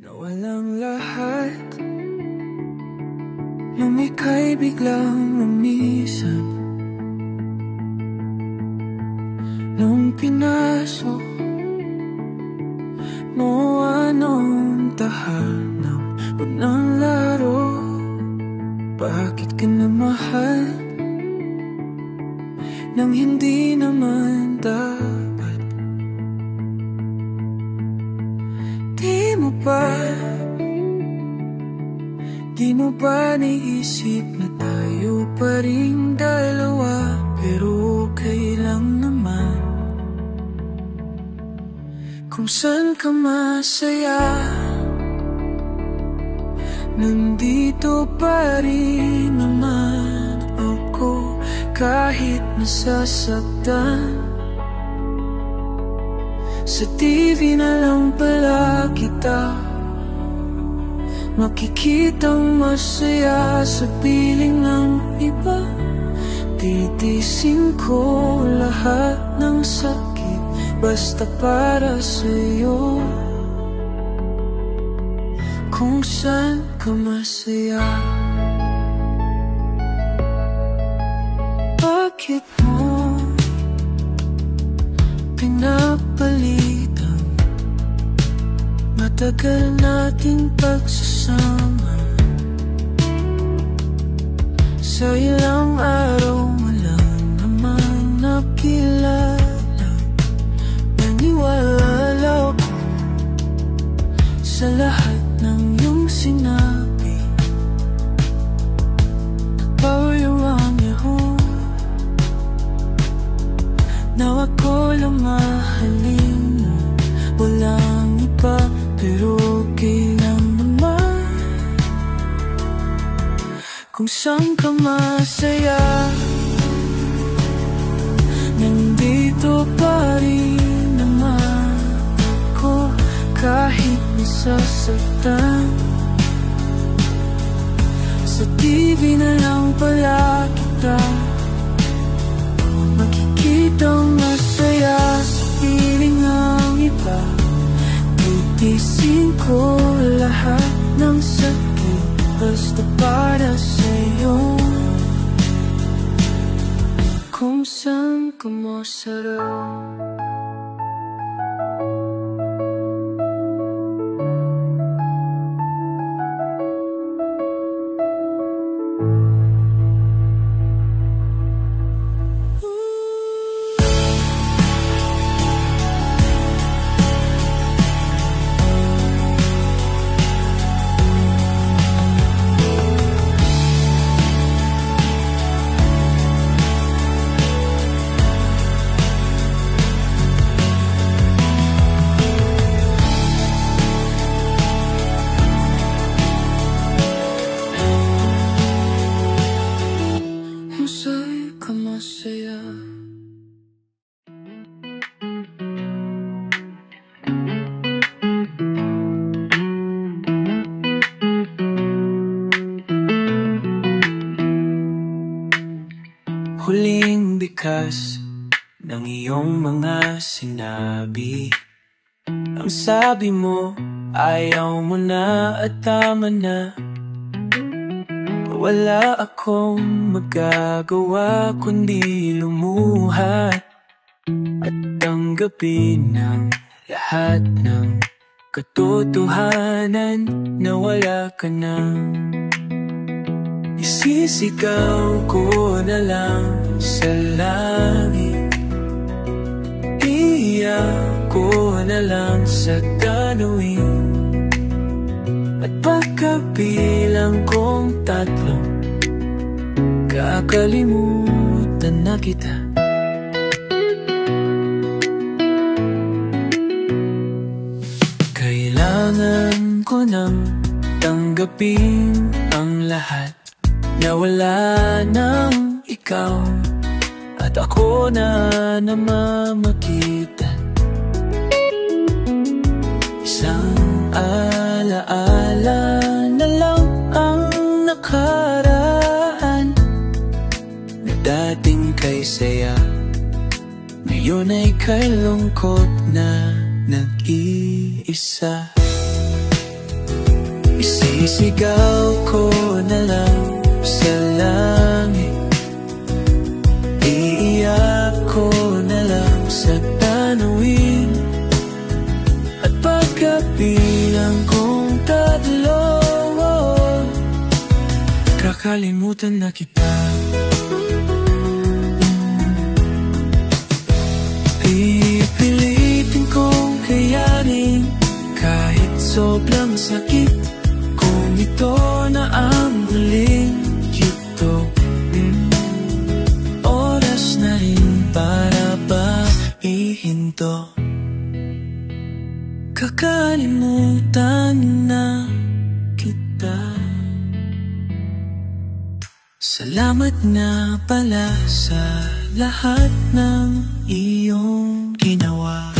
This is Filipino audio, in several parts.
na walang lahat, nung ika'y biglang lumisap, nung pinasok mo anong tahanap unang laro. Bakit ka na mahal nang hindi naman dapat? Di mo ba naisip na tayo pa rin dalawa? Pero okay lang naman kung saan ka masaya. Nandito pa rin naman ako kahit nasasaktan. Sa TV na lang pala kita makikitang masaya sa piling ng iba. Titisin ko lahat ng sakit basta para sa'yo, kung saan ka masaya. Bakit mo pinapalitan matagal nating pagsasama? Sa ilang araw mo lang naman nakilala. Naniwala ko sa lahat ng iyong sinabi. Nagpawayawang yaho, now ako lang mahalin mo. Walang iba pero okay lang naman kung saan ka masaya. Nandito pa rin naman ako kahit nasasaktan. Sa TV na lang pala kita makikitang masaya sa piling ng iba. Titisin ko lahat ng sakit basta para sa'yo, kung saan ka masarap. Huling bikas ng iyong mga sinabi. Ang sabi mo, ayaw mo na at tama na. Wala akong magagawa kundi lumuhat at tanggapin ang lahat ng katotohanan na wala ka na. Isisigaw ko na lang sa langit, iiyak ko na lang sa tanawin, at pagkabilang kong 3, kakalimutan na kita. Kailangan ko nang tanggapin ang lahat, na wala nang ikaw at ako na namamagitan. Isang alaala na lang ang nakaraan, na dating kay saya, ngayon ay kay lungkot na nag-iisa. Isisigaw ko na lang sa langit, iiyak ko na lang sa tanawin, at pagkabilang kong tatlo, kakalimutan na kita. Pipilitin kong kayanin kahit sobrang sakit, kung ito na ang huling yugto. Oras na rin para ba ihinto? Kakalimutan na kita. Salamat na pala sa lahat ng iyong ginawa.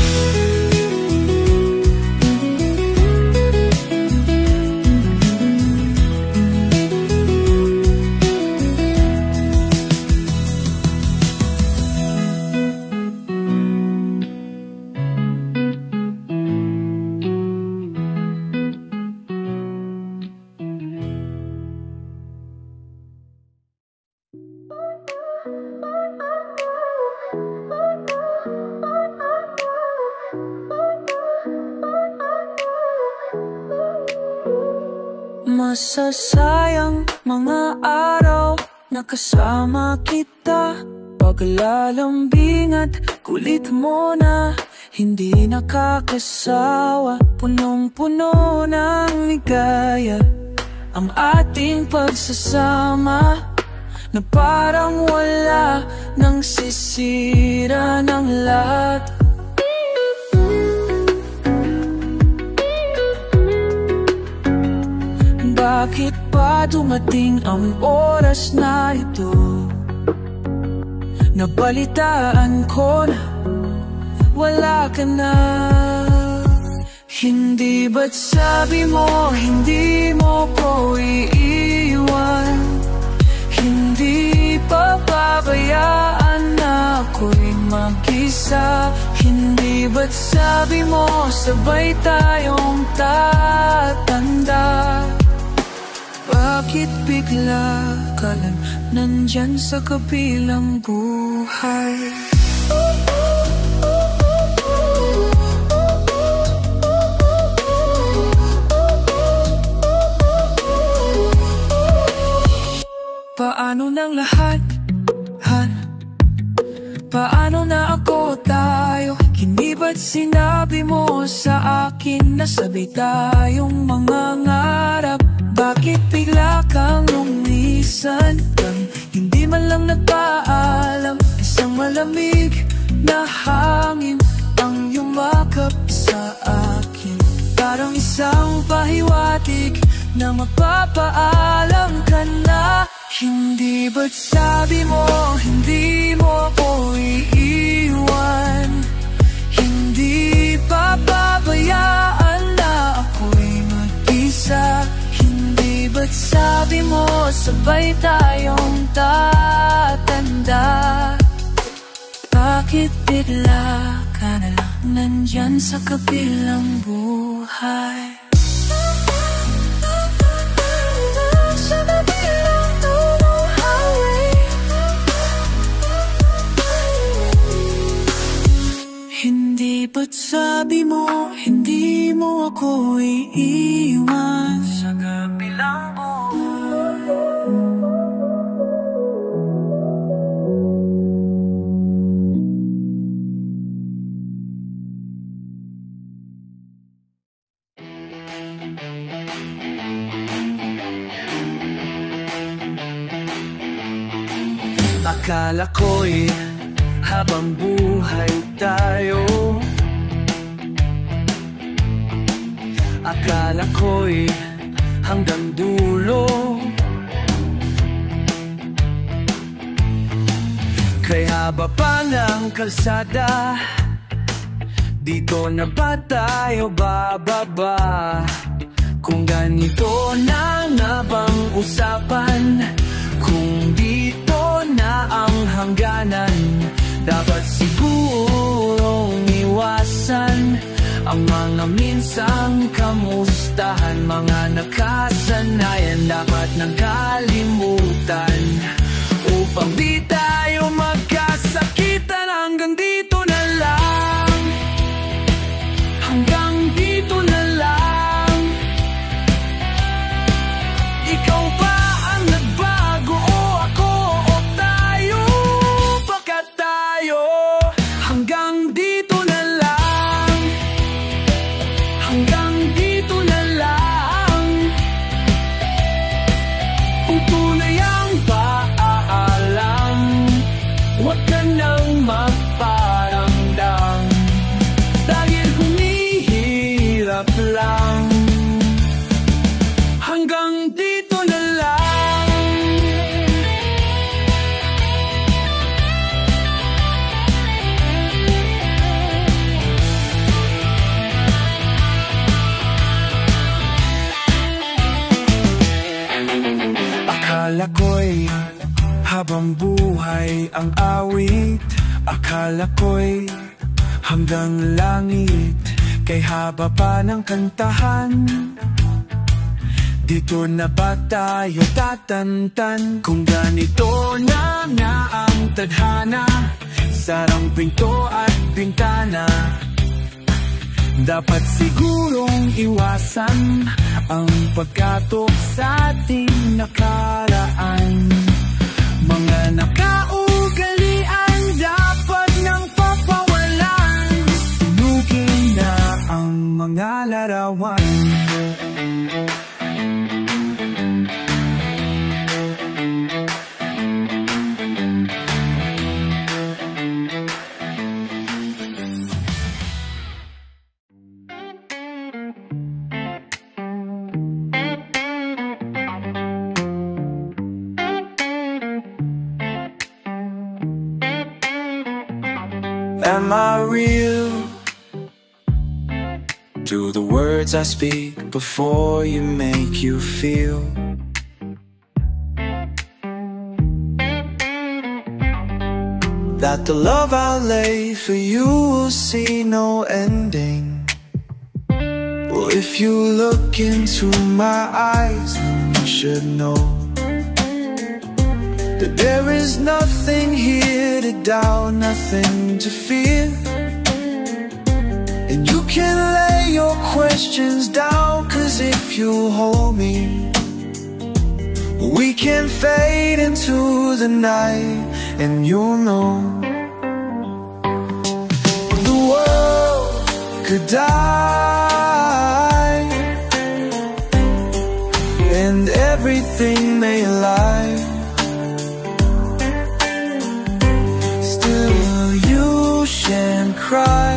Masasayang mga araw na kasama kita, paglalambing at kulit mo na hindi nakakasawa. Punong-puno ng ligaya ang ating pagsasama, na parang wala nang sisira ng lahat. Bakit pa dumating ang oras na ito? Nabalitaan ko na wala ka na. Hindi ba't sabi mo hindi mo ko iiwan? Hindi pa pabayaan na ako'y mag-isa? Hindi ba't sabi mo sabay tayong tatanda? Bakit bigla ka lang nandyan sa kabilang buhay? Paano nang lahat, Han? Paano na ako, tayo? Hindi ba't sinabi mo sa akin na sabay tayong mangangarap? Bakit bigla kang lumisan? Hindi man lang nagpaalam. Isang malamig na hangin ang yumakap sa akin, parang isang pahiwatig na magpapaalam ka na. Hindi ba't sabi mo hindi mo ko iiwan? Hindi pa pabayaan na ako'y mag-isa? Ba't sabi mo sabay tayong tatanda? Bakit bigla ka na lang nandyan sa kabilang buhay? Sa kabilang buhay. Hindi ba't sabi mo hindi mo ako iiwan? Sa kabilang buhay. Akala ko'y habang buhay tayo, akala ko'y hanggang dulo, kay haba pa ng kalsada, dito na ba tayo bababa? Kung ganito na nga bang usapan, kung dito na ang hangganan, dapat sigurong iwasan ang mga minsang kamustahan. mga nakasanayan dapat nang kalimutan, upang di tayo magkasakitan. Hanggang dito na lang, hanggang dito na lang. Ikaw ba ang nagbago o ako o tayo? Baka tayo. Hanggang dito na lang, hanggang dito na lang. Kung tunay ang paalam, huwag ka nang magparamdam, dahil humihirap lang. Hanggang dito na lang. Akala ko'y habang buhay ang awit, akala ko'y hanggang langit, kay haba pa ng kantahan. Dito na ba tayo tatantan, kung ganito na nga ang tadhana, sarang pinto at bintana. Dapat sigurong iwasan ang pagkatok sa ating nakaraan. Mga nakaugalian dapat nang papawalan, sunugin na ang mga larawan. Am I real? Do the words I speak before you make you feel? That the love I lay for you will see no ending? Well, if you look into my eyes, then you should know that there is nothing here to doubt, nothing to fear. And you can lay your questions down, 'cause if you hold me, we can fade into the night, and you'll know the world could die, and everything may lie. And cry,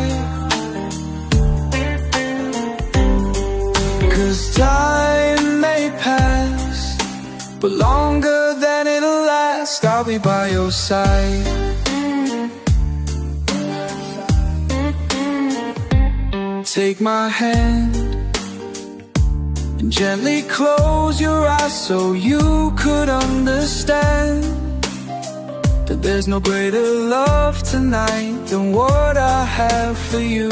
'cause time may pass, but longer than it'll last, I'll be by your side. Take my hand and gently close your eyes so you could understand that there's no greater love tonight than what I have for you.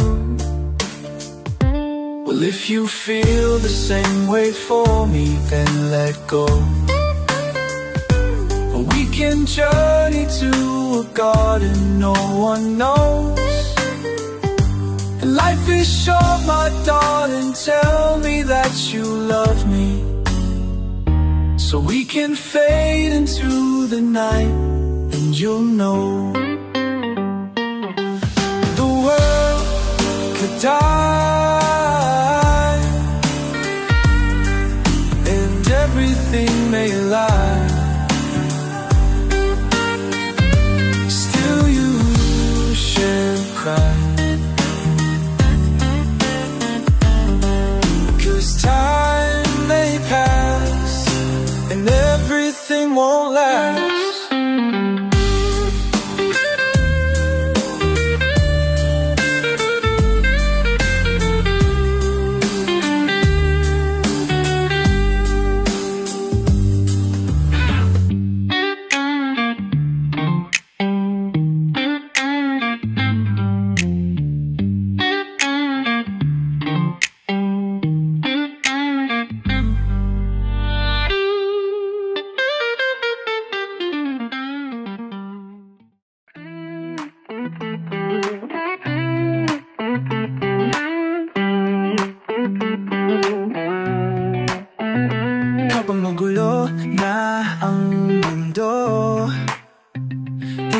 Well, if you feel the same way for me, then let go. We can journey to a garden no one knows. And life is short, my darling, tell me that you love me, so we can fade into the night, and you'll know the world could die, and everything may lie. Still you should cry, 'cause time may pass, and everything won't last.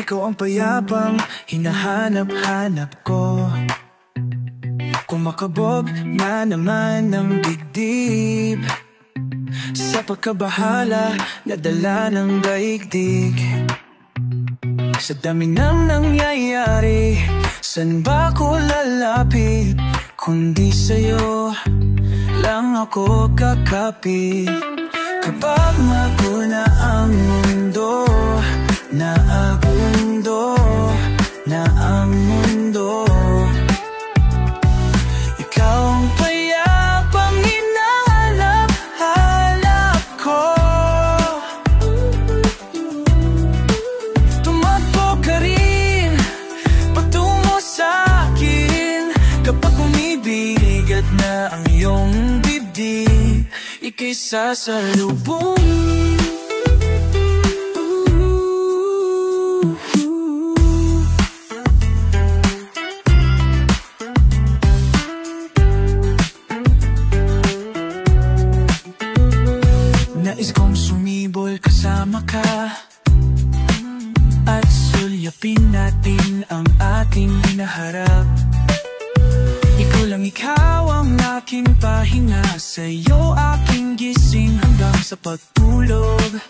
ikaw ang payapang hinahanap-hanap ko. Kumakabog na naman ang dibdib sa pagkabahala na dala ng daigdig. Sa dami ng nangyayari, san ba ko lalapit? Kundi sa'yo lang ako kakapit. Kapag maguna ang mundo, naabundo na ang mundo, ikaw ang payapang hinahanap-hanap ko. Tumakbo ka rin patungo sa'kin kapag bumibigat na ang iyong dibdib, ika'y sasalubungin. Nais kong sumibol kasama ka at sulyapin natin ang ating hinaharap. Ikaw lang, ikaw ang aking pahinga, sa'yo aking gising hanggang sa pagtulog.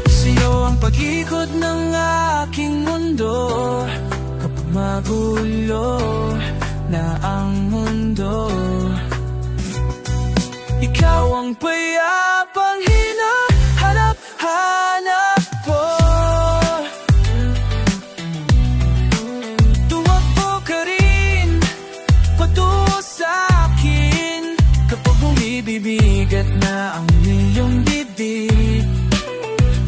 Sa'yo ang pag-ikot ng aking mundo kapag magulo na ang mundo. Ikaw ang payapang hinahanap-hanap ko. Tumakbo ka rin patungo sa'kin kapag bumibigat na ang iyong dibdib.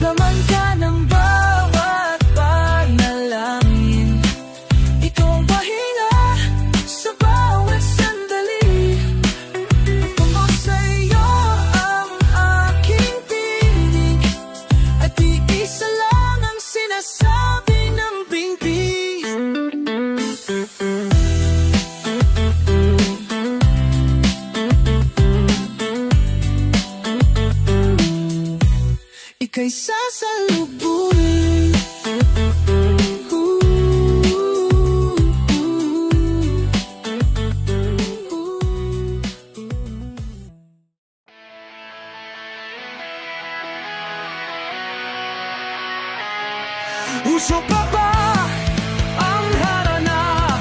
Laman ka ng bawat panalangin, ikaw ang pahinga sa bawat sandali. Tungo sa'yo ang aking tinig, at iisa lang ang sinasabi ng bingbing. Ika'y sasalubungin. Uso pa ba ang harana?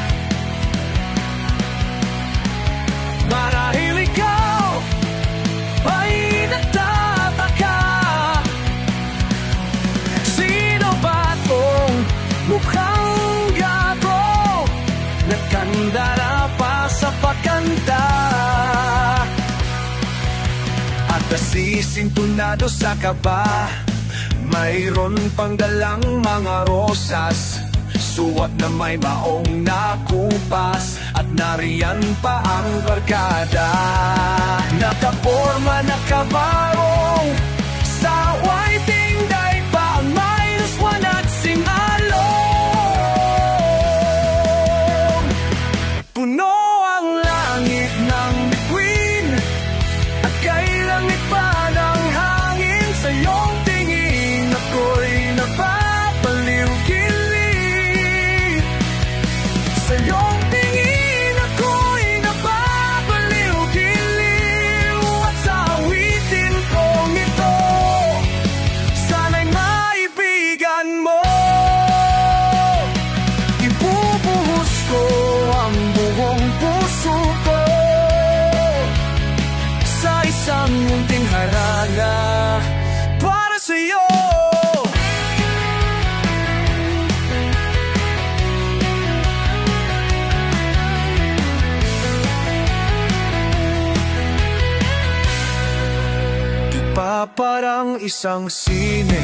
Marahil ikaw ay nagtataka, sino ba tong mukhang gago? Nagkandara pa sa pagkanta at nasisintunado sa kaba. Mayroon pang dalang mga rosas, suwat na may maong nakupas, at nariyan pa ang barkada. Nakaporma, nakabarong, sa waiting day pa ang -1 at singalong. Puno ang langit ng bituin, at kay langit pa ng hangin. Sa iyong tingin ako'y napapaliw-kilig. Sa iyong tingin ako'y napapaliw-kilig. At sa awitin kong ito, sana'y maibigan mo. Ibubuhos ko ang buong puso ko sa isang munting harana para sa'yo. Di pa parang isang sine,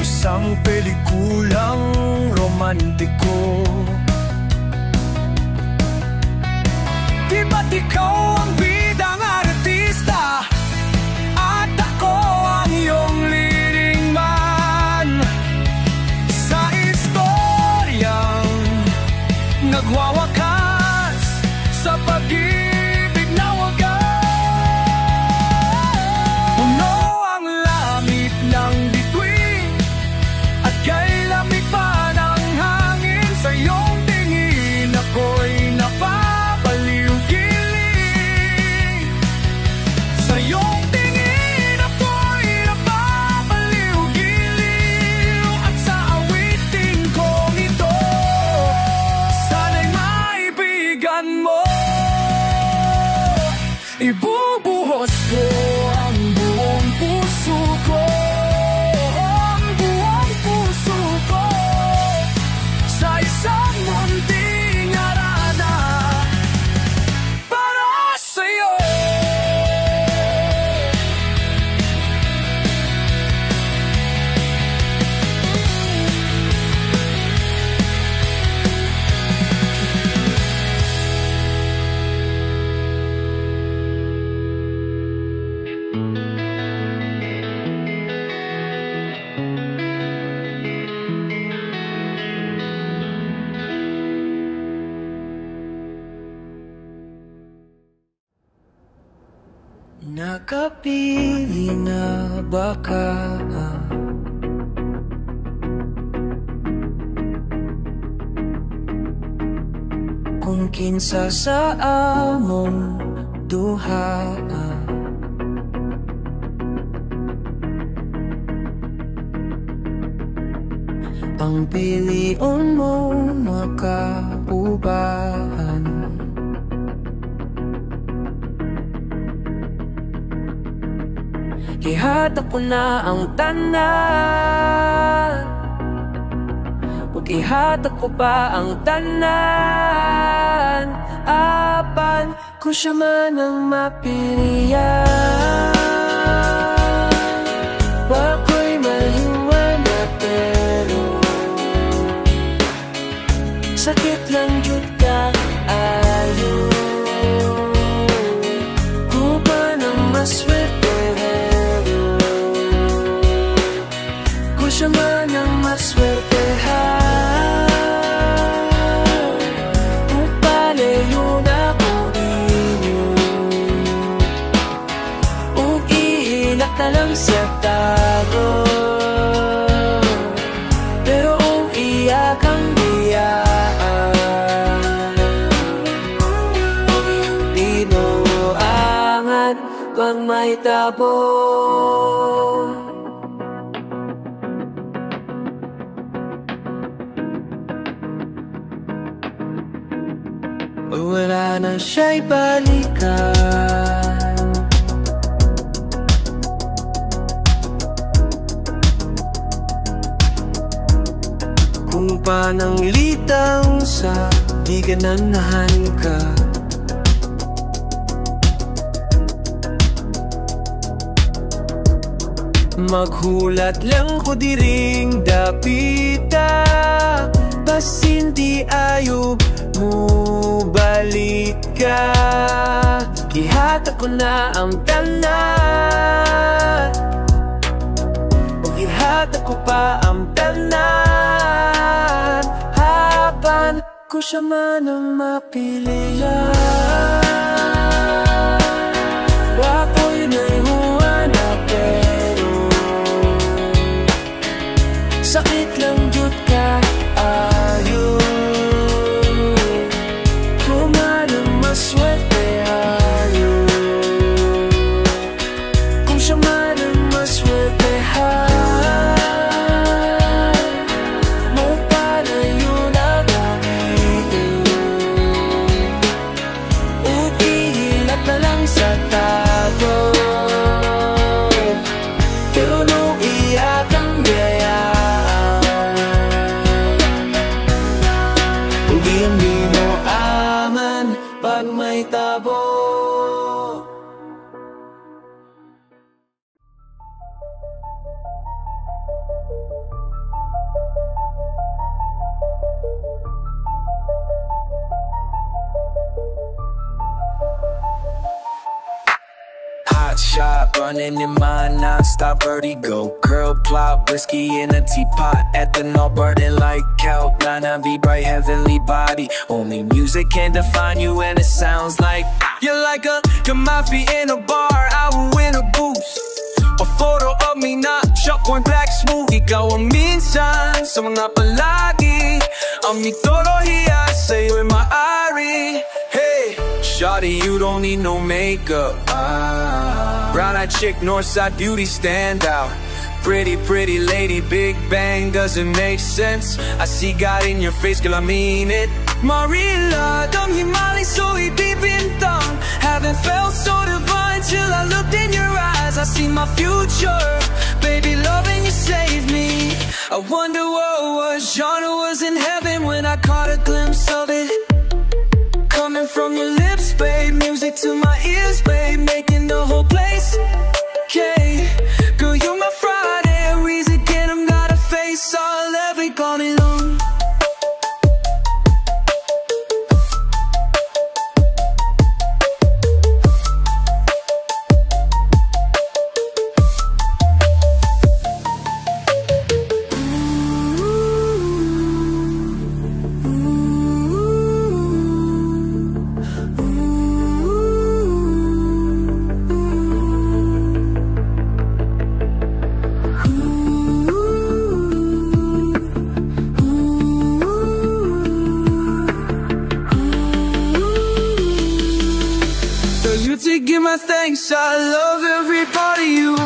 isang pelikulang romantiko. Di ba't ikaw ang bidang artista at ako ang iyong leading man sa istoryang nagwawakas sa pag-ibig na wagas. Puno ang langit Nakapili na ba ka? Kung kinsa sa among duha, ang pilion mo makaubahan. Ihatag ko na ang tanan, ihatag ko pa ang tanan, apan kung siya man ang mapilian. Ako'y maliwana pero sakit lang jud ka ayo. Kung pa nang maswerte kung siya man ang maswertehan, upalayo na ko ninyo, ug ihinak na lang sa tago. Pero kung iyak ang biyaan, tinuangan pag may tabo. Wala na siya'y balikan. Kung panang litang sa di gananahan ka, maghulat lang ko diring dapita, bas hindi ayaw mo balik ka. Ihatag ko na ang tanan, o ihatag ko pa ang tanan, habang ko siya man ang mapilian. Ako'y naihuana pero sakit lang jud ka ayo. Maswerte ayo, kung siya man ang maswertehan, mapalayo na gawin, ug ihilat na lang sa tago. Pero nung iyak ang biyayaan, ug hindi mo aman pag may tabo. Hot shot, running in my non-stop vertigo. Curl plot, whiskey in a teapot. Ethanol burning like kelp. Nana be bright, heavenly body. Only music can define you and it sounds like you're like a Kamafi in a bar. I will win a boost. A photo of me not shotgun black smooth. Ikaw ang minsan sa mga palagi. Ang mitolohiya sa'yo'y maari. Hey, shawty, you don't need no makeup. Brown-eyed chick, Northside beauty stand out. Pretty, pretty lady, Big Bang doesn't make sense. I see God in your face, girl, I mean it. Marilla, dam himali so ibibintang. Haven't felt so divine till I looked in your eyes. I see my future, baby, loving you saved me. I wonder what was genre was in heaven when I caught a glimpse of it. Coming from your lips, babe, music to my ears, babe, making the whole place okay. Girl, you're my Friday, reason again, I'm got a face all every morning long. to give my thanks. I love every part of you.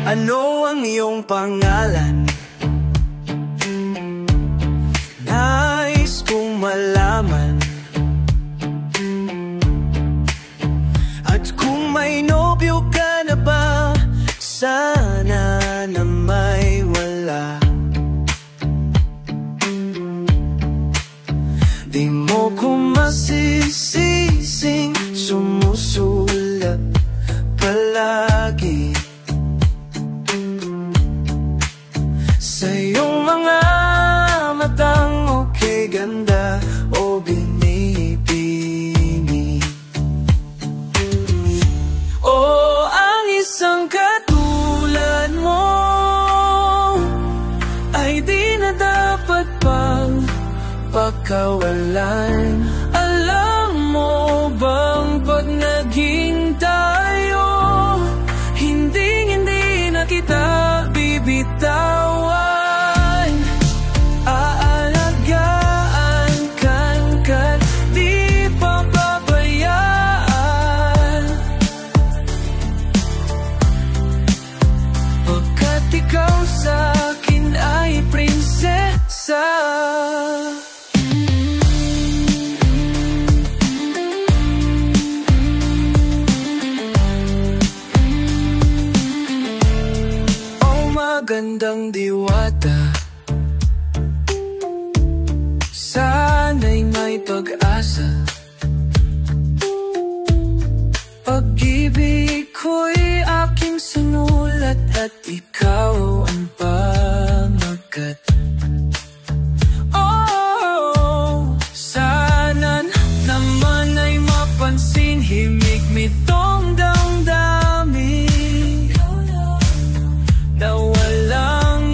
Ano ang iyong pangalan? Nais kong malaman. At kung may nobyo ka na ba, sana na may wala. Di mo ko masisising sumusulap palagi sa iyong mga matang okay ganda o binibini. O ang isang katulad mo ay di na dapat pang pagkawalan. Alam mo bang pag naging tayo, hindi na kita bibitawan. Aalagaan ka't di papabayaan, pagkat ikaw sa'kin ay prinsesa. Magandang diwata, sana'y may pag-asa. Pag-ibig ko'y aking sinulat at ikaw ang pamagat. Oh, sana naman ay mapansin, himig-mit tong damdamin na walang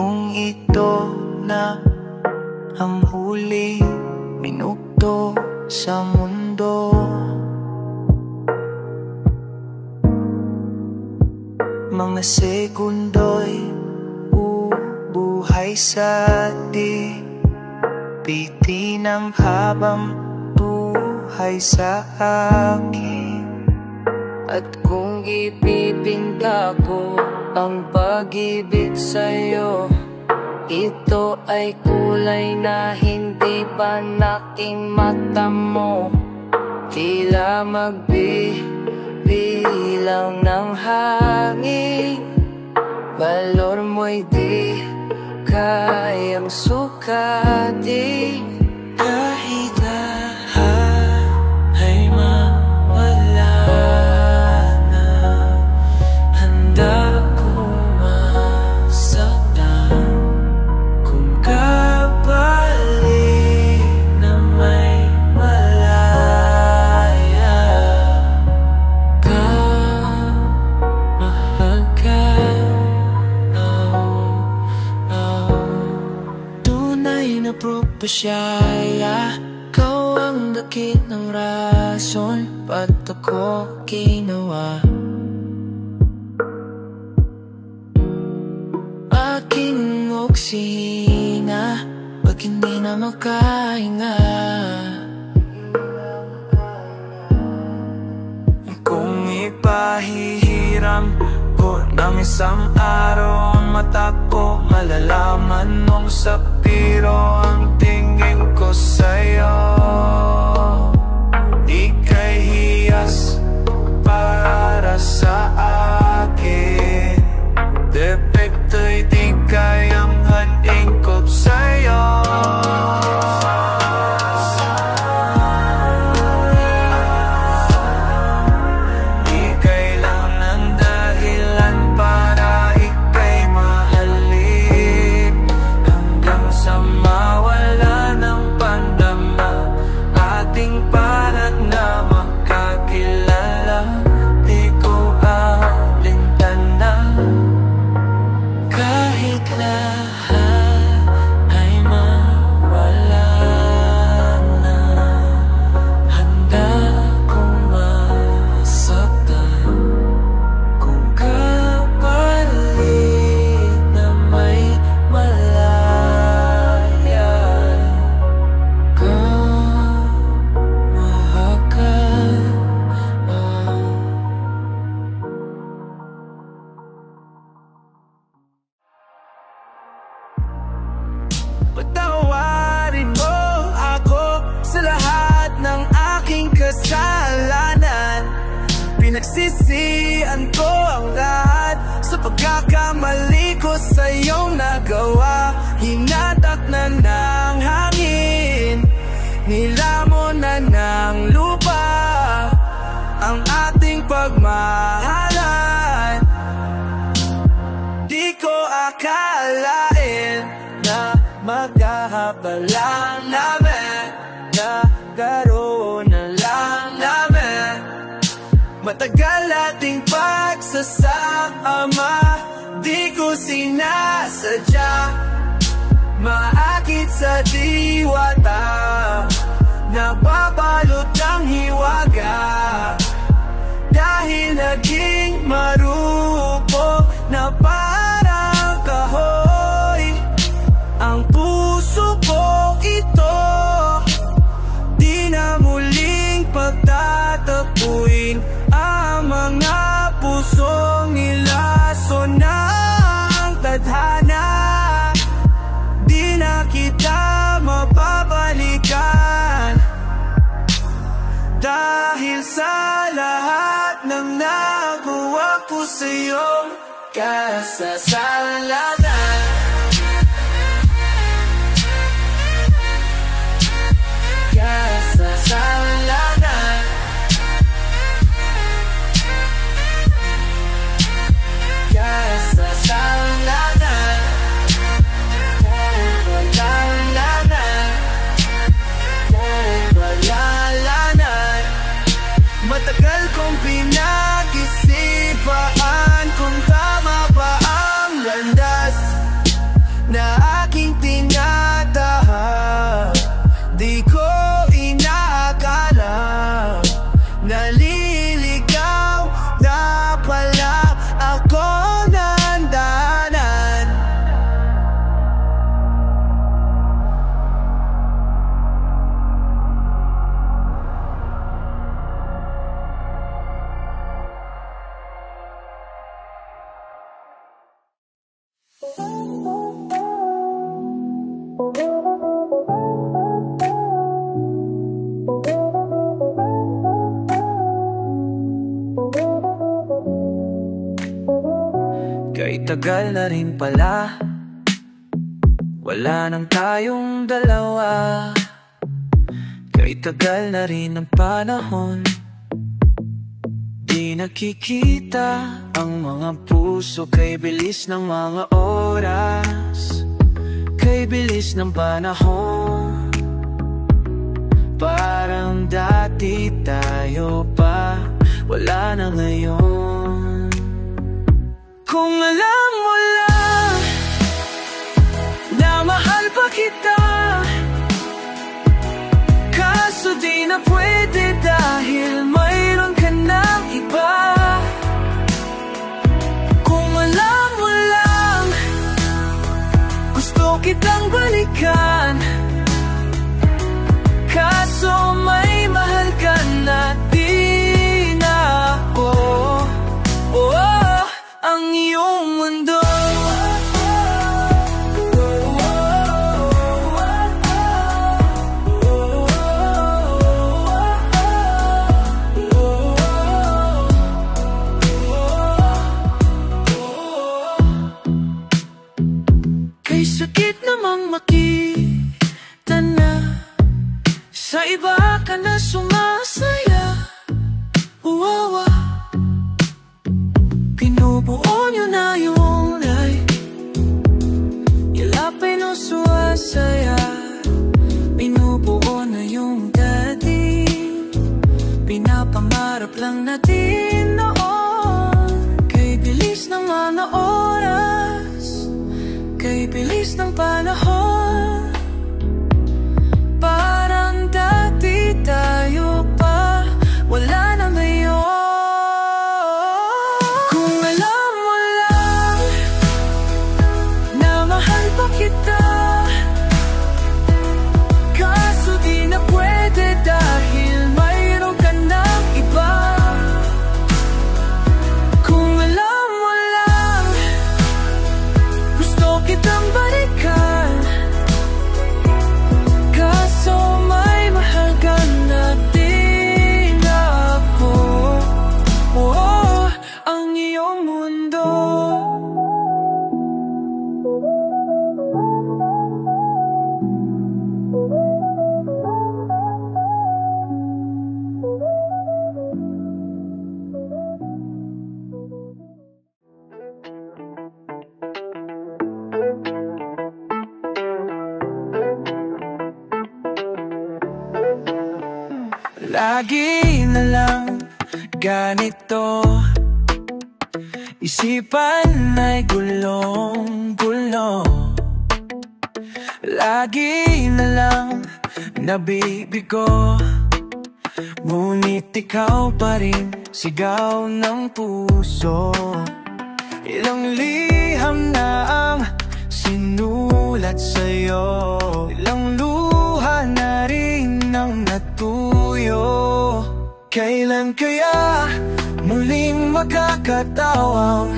kung ito na ang huling minuto sa mundo. Mga sekundo'y buhay sa bitinang habang buhay sa akin. At kung ipipinta ko ang pag-ibig sa'yo, ito ay kulay na hindi pa naking mata mo. Tila magbibilang ng hangin, valor mo'y di kayang sukatin. Kahit lahat ay mawala na, handa kong masaktan kung kapalit na may malaya ka. Mahal ka, tunay na propesyaya. Ikaw ang dakit ng rason, ba't ako ginawa? Aking oksina, pag hindi na makahinga. Kung ipahihiram ko ng isang araw ang mata ko, malalaman mong sapiro ang tingin ko sa'yo. Ika'y hiyas para sa akin, depekto'y di kayang halingkop sa'yo. Di kailangan dahilan para ika'y mahalin, hanggang sa mawala ng pandama ating parang na makakilala. Di ko alintana. Kahit lahat ay mawala na, handa kong masaktan kung kapalit na may malaya ka. Mahal ka, patawarin mo ako sa lahat ng aking kasalanan. Pinagsisihan ko ang lahat sa pagkakamali ko sa iyong nagawa. Hinatak na ng hangin, nilamon na ng lupa ang ating pagmahalan. Di ko akalain na magkahabalan namin, nagkaroon na lang namin matagal nating pagsasama. Di ko sinasadya, maakit sa diwata, nababalot ng hiwaga. Dahil naging marupok na parang kahoy ang puso ko, ito di na muling pagtatapuin ang mga pusong nilason ng tadhana. Di na kita mapapalikan dahil sa lahat ng nagawa ko sa iyong kasasalanan. Kasasalanan, kasasalanan, kasasalanan. Matagal kong pinag-isipan kung tama ba ang landas. tagal na rin pala, wala nang tayong dalawa. Kay tagal na rin ang panahon, di nakikita ang mga puso. Kay bilis ng mga oras, kay bilis ng panahon. Parang dati tayo pa, wala na ngayon. Kung alam mo lang na mahal pa kita, kaso di na pwede dahil mayroon ka ng iba. Kung alam mo lang, gusto kitang balikan, kaso may mahal ka na di na ako. Oh, ang iyong mundo. Kay sakit namang makita na sa iba ka na sumasaya. Uwawa, pinubuo nyo na yung life, ilapay no suwasaya. Pinubuo na yung dati, pinapangarap lang natin noon. Kay bilis ng mga oras, kay bilis ng panahon. Parang dati tayo pa, wala na ngayon. Kung alam mo lang na mahal pa kita, kaso di na pwede dahil mayroon ka ng iba. Kung alam mo lang, gusto kitang balikan, kaso may mahal ka na di na ako. Oh, ang iyong mundo. Lagi na lang ganito, isipan ay gulong-gulo. Lagi na lang nabibigo, ngunit ikaw pa rin sigaw ng puso. Ilang liham na ang sinulat sa'yo, ilang luha na rin ang natuyo. Kailan kaya muling makakatawang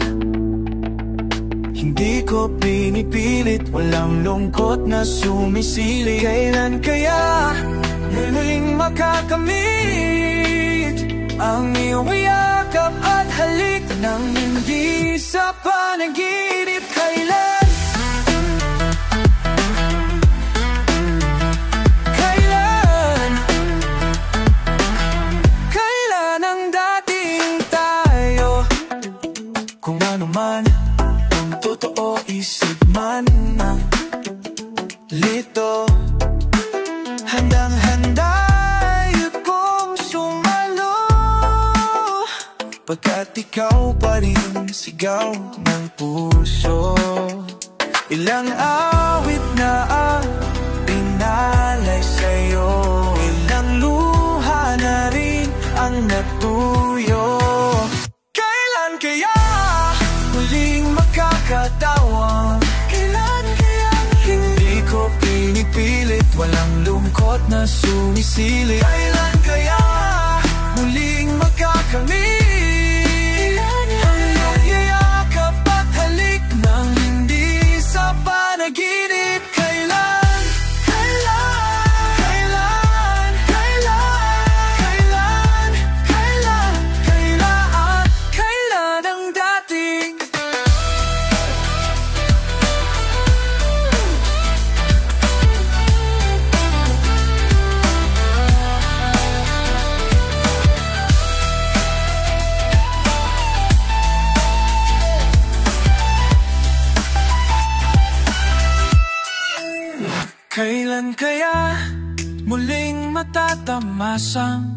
hindi ko pinipilit, walang lungkot na sumisili. Kailan kaya muling makakamit ang iyong yakap at halik nang hindi sa panaginip? Kailan? Kailan ang dating tayo? Kung ano man ang totoo, isip man ang lito, handang-handa kong sumalo, pagkat ikaw pa rin sigaw ng puso. Ilang awit na ang pinalay sa'yo, ilang luha na rin ang natuyo. Kailan kaya muling makakatawa? Kailan kaya hindi ko pinipilit, walang lungkot na sumisili? Kailan kaya muling makakamit ang iyong yakap at halik nang hindi sa panaginip? Kailan? Kailan? Kailan? Kailan? Kailan? Kailan? Kailan ang dating Kailan kaya muling matatamasang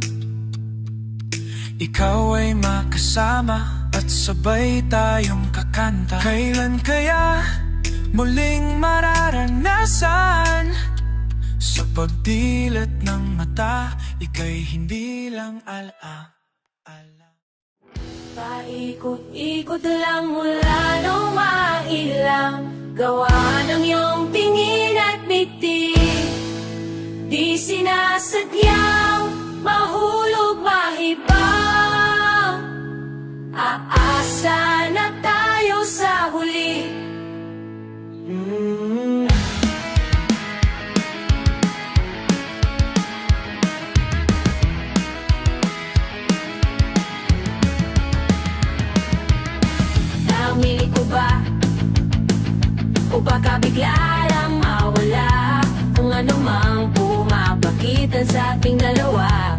ikaw ay makasama at sabay tayong kakanta? Kailan kaya muling mararanasan sa pagdilat ng mata, ika'y hindi lang ala-ala? Paikot-ikot lang mula nung mailang gawa ng iyong tingin at biti. Di sinasadyang mahulog mahibang, aasa na tayo sa huli. Namili ko ba o baka bigla lang mawala kung ano mang pumapagitan sa ating dalawa?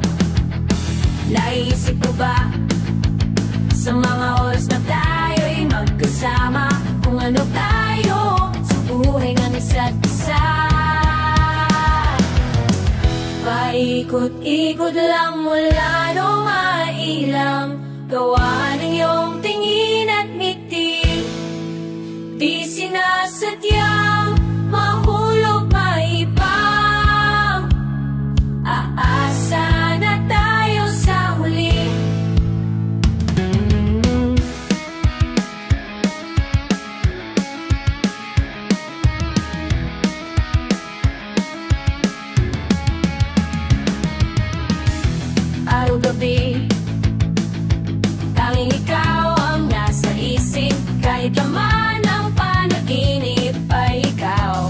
Naisip ko ba sa mga oras na tayo'y magkasama kung ano tayo sa buhay ng isa't isa? Paikot-ikot lang mula nung mailang gawa ng iyong tingin at ngiti. Di sinasadyang mahulog maibang, aasa na tayo sa huli. Araw-gabi, tanging ikaw ang nasa isip. Kahit naman ang panaginip ay ikaw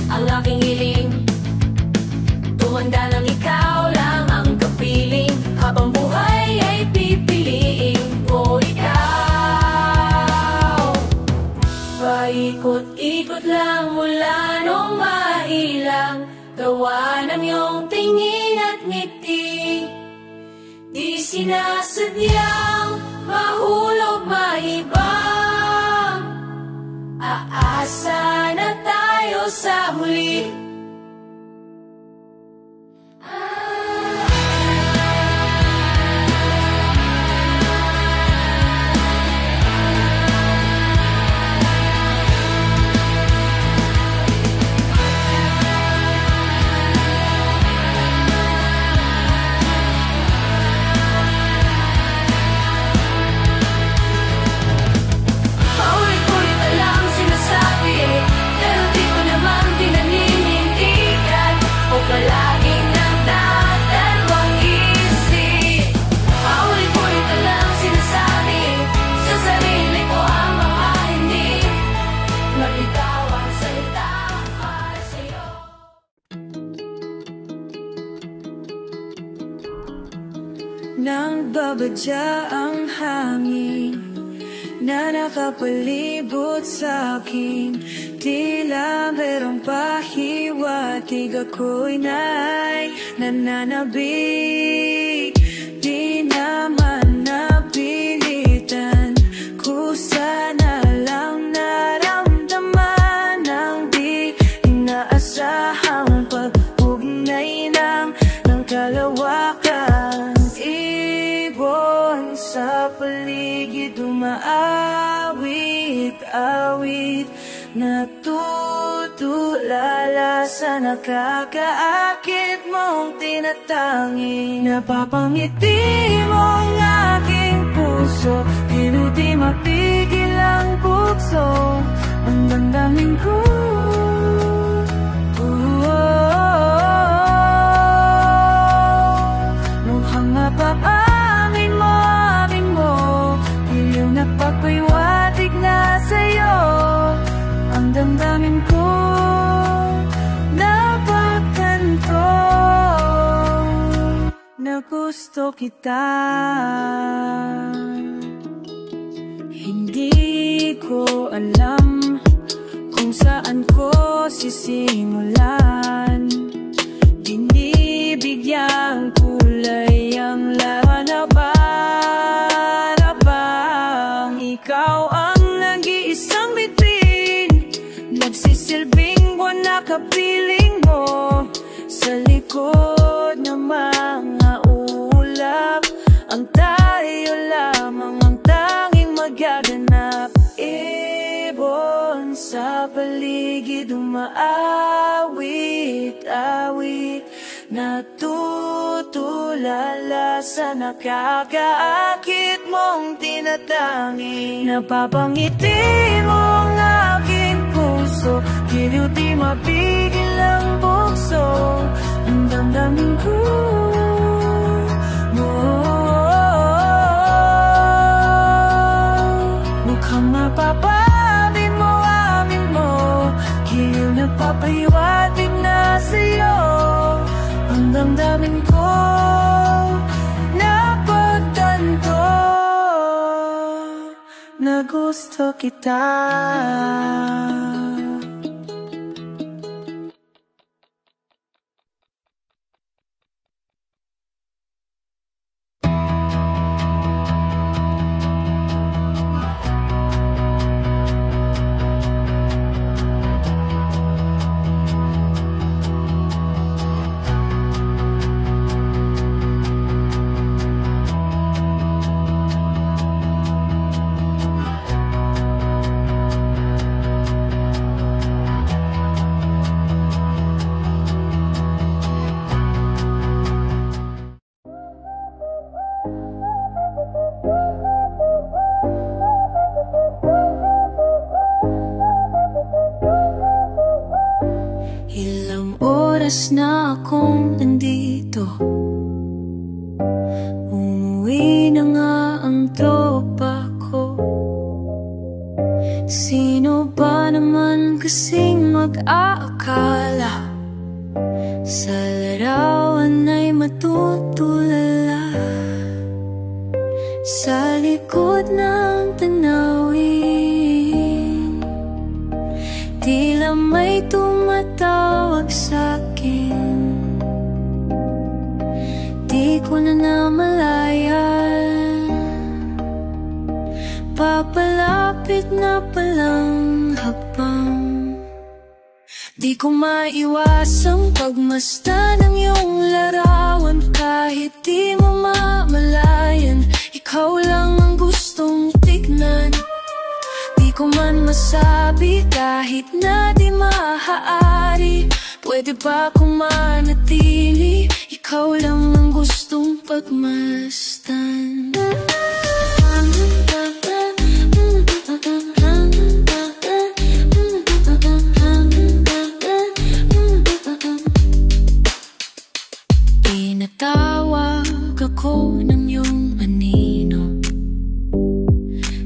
ang aking hiling. Tumanda ng ikaw lang ang kapiling, habang buhay ay pipiliin ko ikaw. Paikot-ikot lang mula nung mailang gawa ng iyong tingin at ngiti. Di sinasadyang mahulog maibang, aasa na tayo sa huli. Paulit-ulit na lang sinasabi, pero di ko naman pinaninindigan, o palaging nagdadalawang isip. Paulit-ulit na lang sinasabi sa sarili ko ang mga hindi mabitawang salita para sa'yo. Nang babadya ang hangin na nakapalibot sa akin, tila merong pahiwatig, ako'y nananabik. Di naman napilitan, kusa na lang naramdaman ang di inaasahang pag-ugnay ng kalawakan. Ibon sa paligid umaawit-awit, natutulala sa nakakaakit mong tinatangi. Napapangiti mo ang aking puso, di mapigil ang bukso ang damdamin ko. Mukhang mapapamin mo, iyong napapaywatig na sa'yo ang damdamin ko. Napagtanto na gusto kita. Hindi ko alam kung saan ko sisimulan. Binibigyang kulay ang laban-abang. Ikaw ang nag-iisang bitin, nagsisisi Nagsisilbing buwan na kapiling mo sa likod ng mga ulap. Ang tayo lamang ang tanging magaganap. Ibon sa paligid umaawit-awit, natutulala sa nakakaakit mong tinatangi. Napapangiti mo ang aking puso, giliw di mapigil ang bukso. Ang damdamin ko mo, mukhang mapapamin mo, amin mo, giliw na papahiwatig na sa'yo. Ang damdamin ko napagtanto na gusto kita. Ilang oras na akong nandito, umuwi na nga ang tropa ko. Sino ba naman kasing mag-aakala sa larawan ay matutulala sa likod ng tanawin. Tila may tumatawag sa'kin, di ko na namalayan. Papalapit na palang hakbang, di ko maiwasang pagmasdan ng iyong larawan. Kahit di mo mamalayan, ikaw lang ang gustong tignan. Di ko man masabi kahit na di maaari, pwede ba kung manatili? Ikaw lang ang gustong pagmasdan. Tinatawag ako ng iyong anino,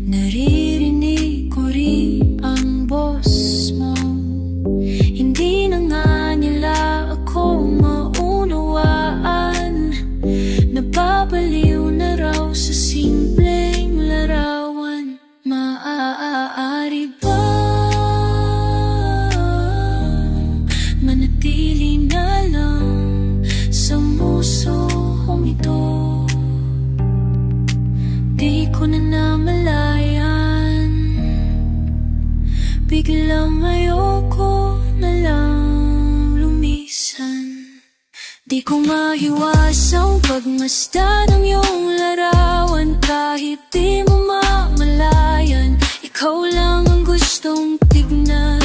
naririnig ko rin ang boss mo. Hindi na nga nila ako maunawaan, napapaliw na raw sa simpleng larawan. Maaari ba manatili na lang sa musong ito? Di ko na namalayan, biglang ayoko na lang lumisan. Di ko mahiwasang pagmasdan ng iyong larawan. Kahit di mo mamalayan, ikaw lang ang gustong tignan.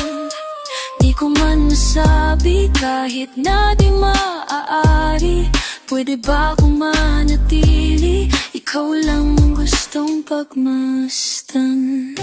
Di ko man nasabi kahit na di maaari, pwede ba kung manatili? Ikaw lang ang gustong pagmasdan.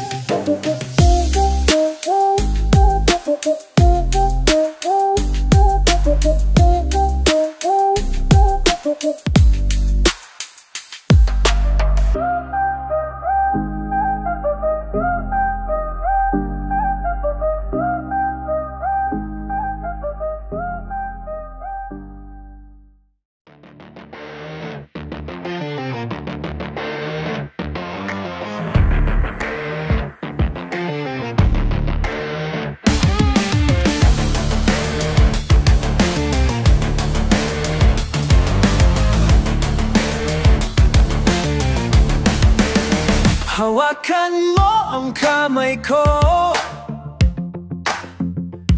Hawakan mo ang kamay ko,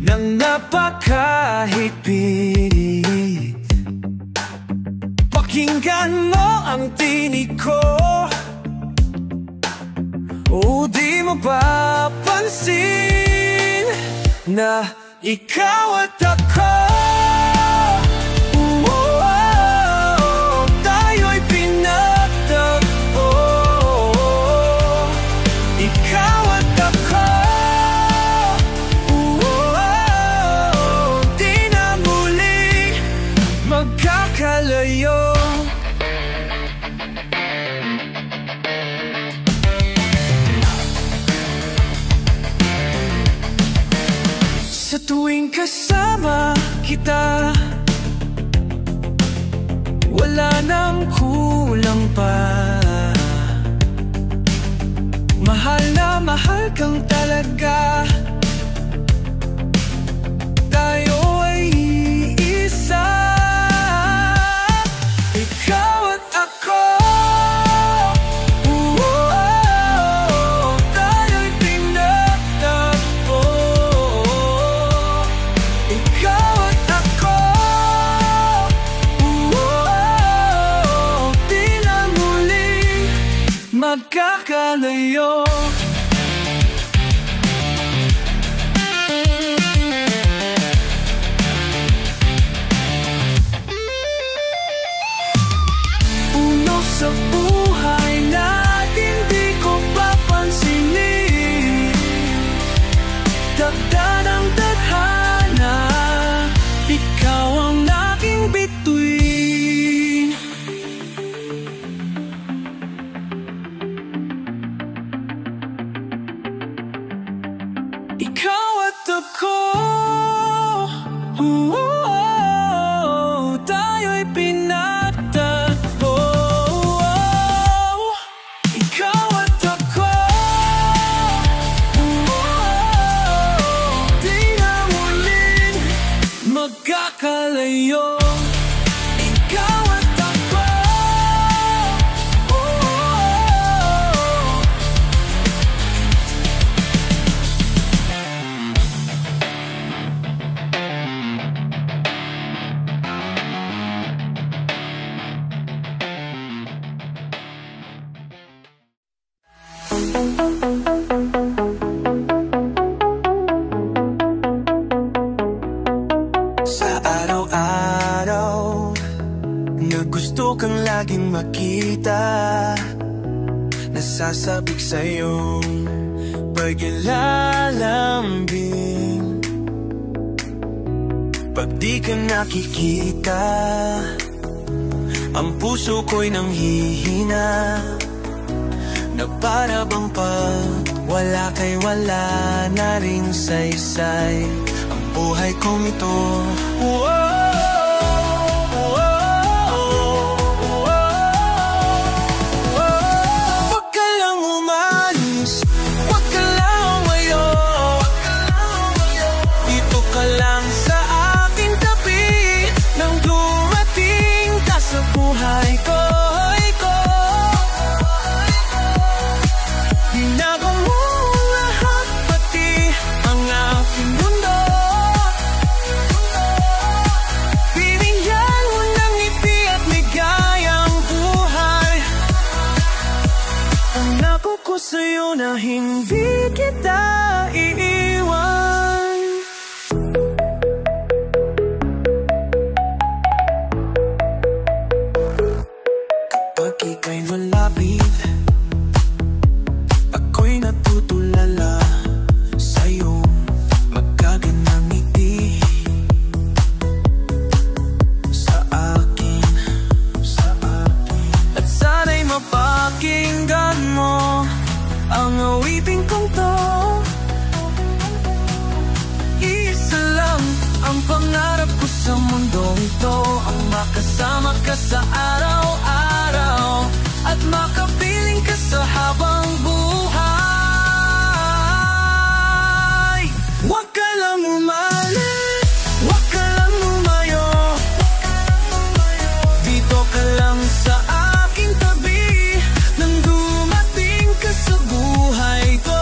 ng napakahigpit. Pakinggan mo ang tinig ko, o di mo papansin na ikaw at ako, tayo'y pinagtagpo. Ikaw at ako, di na muli magkakalayo. Sa tuwing kasama kita, wala nang kulang pa. Mahal na mahal kang talaga. Tayo ay iisa, ikaw at ako. Tayo'y pinagtagpo. Ikaw at ako, di na muli magkakalayo. Uno sa buhay natin di ko papansinin, dagdag ng tadhana, ikaw ang aking bituin. Ikaw at ako, tayo'y pinagtagpo. Ikaw at ako, di na muling magkakalayo. Ikaw at ako, sa araw-araw na gusto kang laging makita, nasasabik sa'yong paglalambing. Pag di ka nakikita, ang puso ko'y nanghihina, na para bang pag wala kay wala na ring saysay ang buhay kong ito. Wag ka lang umalis, wag ka lang umayo, dito ka lang sa aking tabi, nang dumating ka sa buhay ko. Binago mo lahat, pati ang aking mundo. Binigyan mo ng ngiti at ligayang buhay. Pangako ko sa'yo na hindi kita iiwan. Kapag ika'y malapit, ako'y natutulala sa'yo, magkagandang ngiti sa akin. At sana'y mapakinggan mo ang awiting kong to. Isa lang ang pangarap ko sa mundong ito, ang makasama ka sa araw-araw at makapiling ka sa habang buhay. Huwag ka lang umalis, huwag ka lang lumayo, dito ka lang sa aking tabi, nang dumating ka sa buhay ko.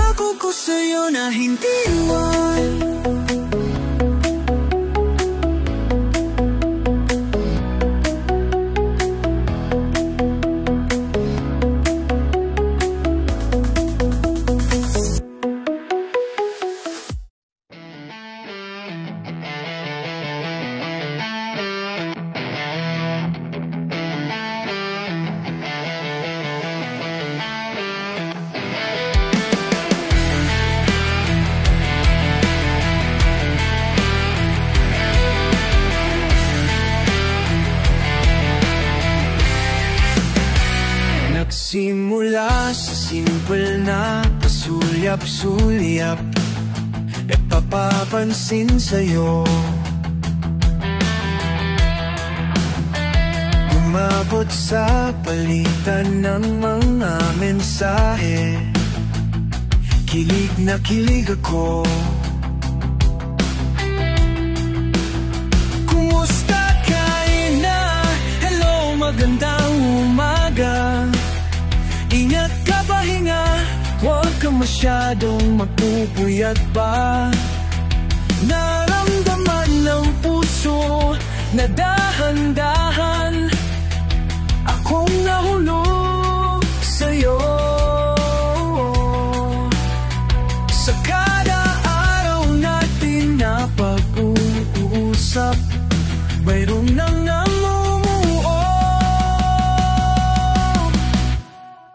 Pangako ko sa'yo na hindi iwan. Simula sa simple na pasulyap-sulyap, nagpapapansin sa'yo. Umabot sa palitan ng mga mensahe, kilig na kilig ako. Kumusta ka na? Hello, magandang umaga. Ingat ka, pahinga, huwag ka masyadong magpupuyat pa. Naramdaman ng puso na dahan-dahan akong nahulog sa'yo. Sa kada araw natin na pag-uusap, mayroong nang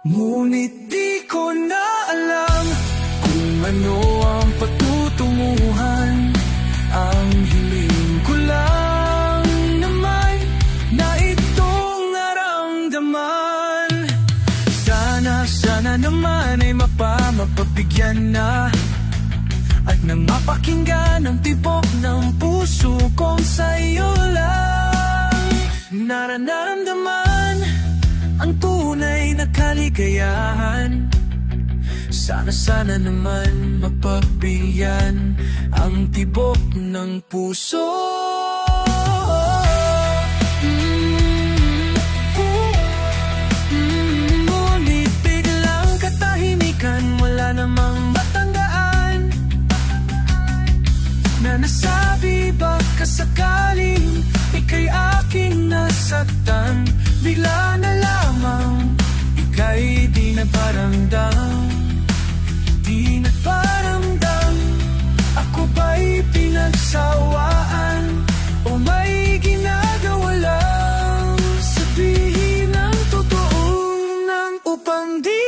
ngunit di ko na alam kung ano ang patutunguhan. Ang hiling ko lang naman na itong naramdaman. Sana naman ay mapabigyan na at nang mapakinggan ang tibok ng puso kong sa'yo lang nararamdaman ang tunay na kaligayahan. Sana naman mapabigyan ang tibok ng puso. Ngunit biglang katahimikan, wala namang matandaan na nasabi baka sakaling ika'y aking nasaktan. Bigla na lamang ika'y di nagparamdam, di nagparamdam. Ako ba'y pinagsawaan o may ginagawa lang? Sabihin ang totoo nang upang di